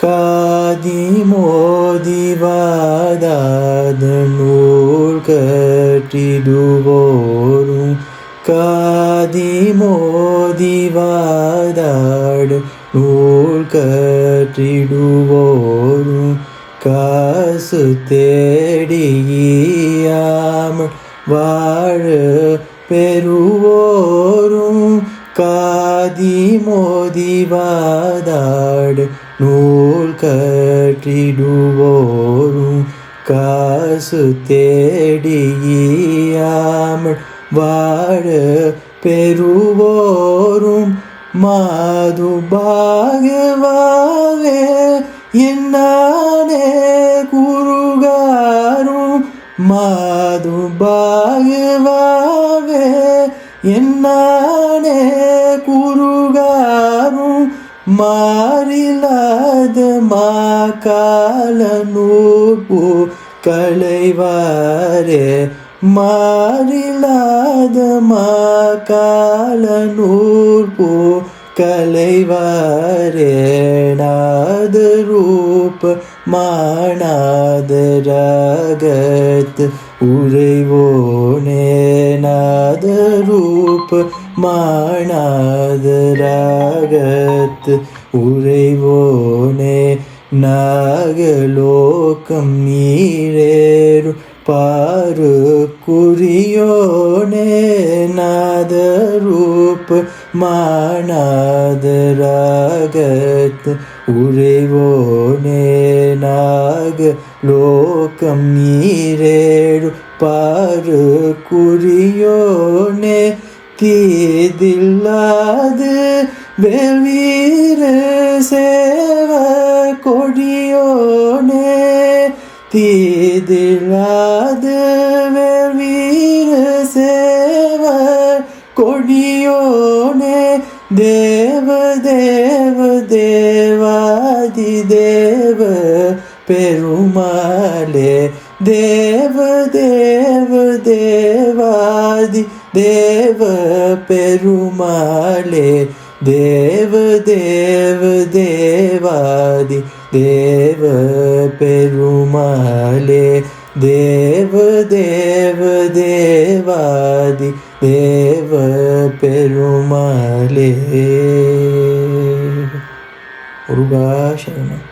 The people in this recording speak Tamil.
காதி மோதிவாதாத நூல் கற்றிடுவோரும் காதி மோதிவாதாடு நூல் கற்றிடுவோரும் காசு தேடியாமல் வாழ பெறுவோரும் காதி மோதிவாதாடு நூல் கற்றிடுவோரும் காசு தேடியாமல் வாழ பெறுவோரும் மாது பாகவாவே என்னானே குருகாரும் மாது பாகவாவே என்னானே குருகாரும் மாறிலாத மாகால நூற்பு களைவாரே மாறிலாத மாகால நூற்பு களைவாரே நாத ரூப மானாத ராகத் உறைவோனே நாத ரூப மானாத ராகத் உறைவோனே நாகலோகம் நீரேரு பாரு குறியோனே நாத ரூப மானாத ராகத் உறைவோனே நாக லோகம் நீரேரு பாரு குறியோனே தீதில்லாது வெல்வீர சேவ கொடியோனே தீதில்லாது வெல்வீர சேவ கொடியோனே தேவ தேவ தேவாதி தேவ பெருமாளே தேவ தேவ தேவாதி தேவ பெருமாளே தேவ தேவ தேவாதி தேவ பெருமாளே தேவ தேவ தேவாதி தேவ பெருமாளே முருகா சரணம்.